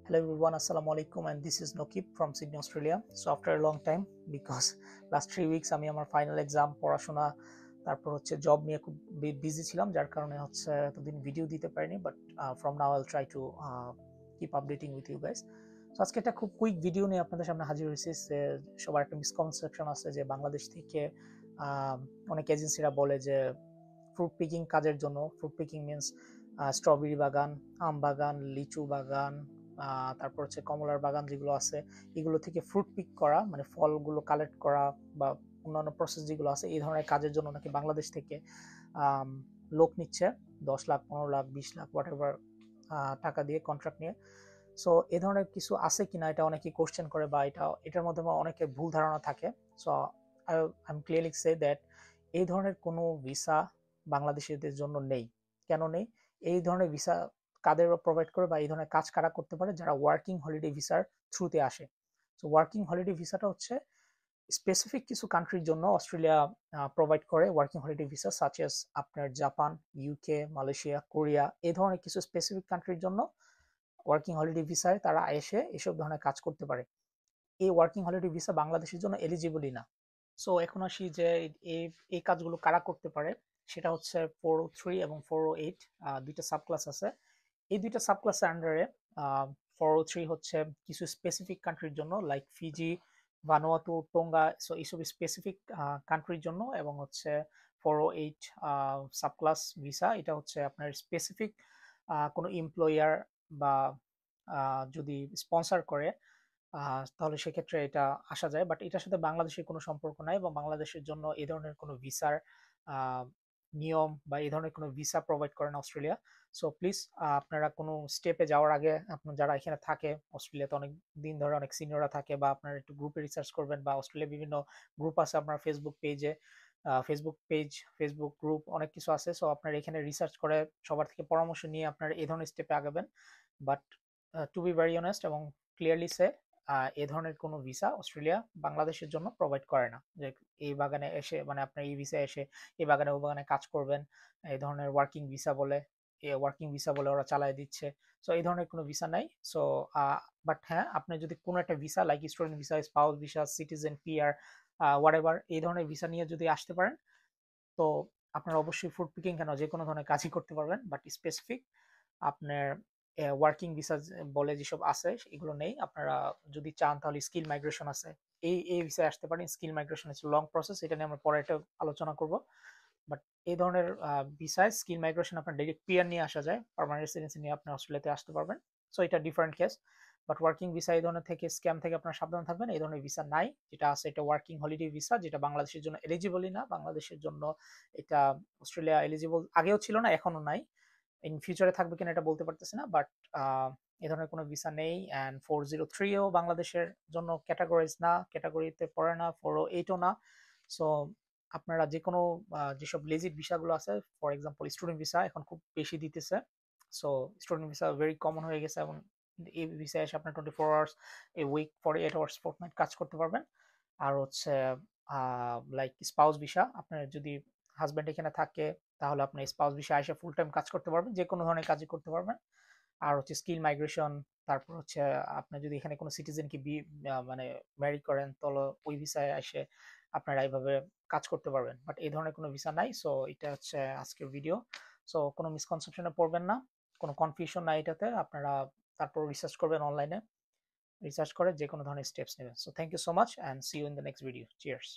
Hello everyone, Assalamu alaikum, and this is Nokib from Sydney, Australia. So after a long time, because last 3 weeks আমি আমার final exam পড়াশোনা তারপর হচ্ছে job নিয়ে খুব busy ছিলাম, যার কারণে হচ্ছে এতদিন ভিডিও দিতে পারিনি, but from now I'll try to keep updating with you guys. So আজকে একটা খুব কুইক ভিডিও নিয়ে আপনাদের সামনে হাজির হয়েছি। সবার একটা মিসকনসেপশন আছে যে বাংলাদেশ থেকে অনেক এজেন্সিরা বলে যে ফ্রুট পিকিং কাজের জন্য, ফ্রুট পিকিং মিনস স্ট্রবেরি বাগান, আম বাগান, লিচু বাগান, তারপর হচ্ছে কমলার বাগান যেগুলো আছে, এগুলো থেকে ফ্রুট পিক করা মানে ফলগুলো কালেক্ট করা বা অন্যান্য প্রসেস যেগুলো আছে, এই ধরনের কাজের জন্য নাকি বাংলাদেশ থেকে লোক নিচ্ছে 10 লাখ, 15 লাখ, 20 লাখ, হোয়াট এভার টাকা দিয়ে কন্ট্রাক্ট নিয়ে। সো এ ধরনের কিছু আছে কিনা এটা অনেকেই কোশ্চেন করে, বা এটার মধ্যে অনেকের ভুল ধারণা থাকে। So I am clearly say that এই ধরনের কোনো ভিসা বাংলাদেশিদের জন্য নেই। কেন নেই? এই ধরনের ভিসা কাদের প্রোভাইড করে বা এই ধরনের কাজ কারা করতে পারে? যারা ওয়ার্কিং হলিডে ভিসার থ্রুতে আসে। সো ওয়ার্কিং হলিডে ভিসাটা হচ্ছে স্পেসিফিক কিছু কান্ট্রির জন্য অস্ট্রেলিয়া প্রোভাইড করে working holiday visa, such as আপনার জাপান, ইউকে, মালয়েশিয়া, কোরিয়া, এই ধরনের কিছু স্পেসিফিক কান্ট্রির জন্য ওয়ার্কিং হলিডে ভিসায় তারা এসে এসব ধরনের কাজ করতে পারে। এই ওয়ার্কিং হলিডে ভিসা বাংলাদেশের জন্য এলিজিবলই না। সো এখন আসি যে এই এই কাজগুলো কারা করতে পারে। সেটা হচ্ছে 403 এবং 408, দুইটা সাব ক্লাস আছে। এই দুইটা সাব ক্লাসের আন্ডারে 403 হচ্ছে কিছু স্পেসিফিক কান্ট্রির জন্য, like Fiji, Vanuatu, Tonga, so এইসব স্পেসিফিক কান্ট্রির জন্য, এবং হচ্ছে 408 সাব ক্লাস ভিসা, এটা হচ্ছে আপনার স্পেসিফিক কোনো এমপ্লয়ার বা যদি স্পন্সর করে তাহলে সেক্ষেত্রে এটা আসা যায়, বাট এটার সাথে বাংলাদেশের কোনো সম্পর্ক নাই, এবং বাংলাদেশের জন্য এই ধরনের কোনো ভিসার নিয়ম বা এই ধরনের কোনো ভিসা প্রোভাইড করে না অস্ট্রেলিয়া। সো প্লিজ আপনারা কোনো স্টেপে যাওয়ার আগে আপনার যারা এখানে থাকে, অস্ট্রেলিয়াতে অনেক দিন ধরে অনেক সিনিয়ররা থাকে, বা আপনারা একটু গ্রুপে রিসার্চ করবেন, বা অস্ট্রেলিয়া বিভিন্ন গ্রুপ আছে আপনার ফেসবুক পেজে, ফেসবুক গ্রুপ অনেক কিছু আছে। সো আপনার এখানে রিসার্চ করে সবার থেকে পরামর্শ নিয়ে আপনার এই ধরনের স্টেপে আগাবেন। But to be very honest এবং ক্লিয়ারলি সে এ ধরনের কোনো ভিসা অস্ট্রেলিয়া বাংলাদেশের জন্য প্রোভাইড করে না, যে এই বাগানে এসে মানে আপনার এই ভিসা এসে এই বাগানে ও বাগানে কাজ করবেন, এই ধরনের ওয়ার্কিং ভিসা বলে ওরা চালায় দিচ্ছে। সো এই ধরনের কোনো ভিসা নাই। সো বাট হ্যাঁ, আপনি যদি কোনো একটা visa like student visa, spouse visa, citizen, PR, what ever, এই ধরনের ভিসা নিয়ে যদি আসতে পারেন, তো আপনারা অবশ্যই ফুড পিকিং কেন যে কোনো ধরনের কাজই করতে পারবেন, বাট স্পেসিফিক আপনার ওয়ার্কিং ভিসা বলে যেসব আছে এগুলো নেই। আপনারা যদি চান তাহলে স্কিল মাইগ্রেশন আছে, এই ভিসায় আসতে পারেন। স্কিল মাইগ্রেশন হচ্ছে লং প্রসেস, এটা নিয়ে আমরা পরে একটা আলোচনা করব। বাট এই ধরনের ভিসায় স্কিল মাইগ্রেশন আপনার ডাইরেক্ট পিআর নিয়ে আসা যায়, পার্মানেন্ট রেসিডেন্সি নিয়ে আপনি অস্ট্রেলিয়াতে আসতে পারবেন। সো এটা different case. But working visa এই ধরনের থেকে স্ক্যাম থেকে আপনারা সাবধান থাকবেন। এই ধরনের ভিসা নাই, যেটা আছে এটা ওয়ার্কিং হলিডে ভিসা, যেটা বাংলাদেশের জন্য এলিজিবলই না। বাংলাদেশের জন্য এটা অস্ট্রেলিয়া এলিজিবল আগেও ছিল না, এখনো নাই, ইন ফিউচারে থাকবে কিনা এটা বলতে পারতেছি না। বাট এ ধরনের কোনো ভিসা নেই। অ্যান্ড 403ও বাংলাদেশের জন্য ক্যাটাগরাইজ না, ক্যাটাগরিতে পড়ে না, 408ও না। সো আপনারা যে কোনো যেসব লেজিট ভিসাগুলো আছে, ফর এক্সাম্পল স্টুডেন্ট ভিসা এখন খুব বেশি দিতেছে। So student visa very common হয়ে গেছে, এবং এই ভিসা এসে আপনার 24 hours a week, 48 hours fortnight কাজ করতে পারবেন। আর হচ্ছে লাইক স্পাউস ভিসা, আপনার যদি হাজব্যান্ড এখানে থাকে তাহলে আপনি স্পাউস ভিসা এসে ফুল টাইম কাজ করতে পারবেন, যে কোনো ধরনের কাজই করতে পারবেন। আর হচ্ছে স্কিল মাইগ্রেশন, তারপর হচ্ছে আপনি যদি এখানে কোনো সিটিজেনকে মানে ম্যারি করেন, তাহলে ওই ভিসায় এসে আপনারা এইভাবে কাজ করতে পারবেন। বাট এই ধরনের কোনো ভিসা নাই। সো এটা হচ্ছে আজকের ভিডিও। সো কোনো মিসকনসেপশনে পড়বেন না, কোনো কনফিউশন নাই এটাতে। আপনারা তারপর রিসার্চ করবেন অনলাইনে, রিসার্চ করে যে কোনো ধরনের স্টেপস নেবেন। So thank you so much, and see you in the next video. Cheers.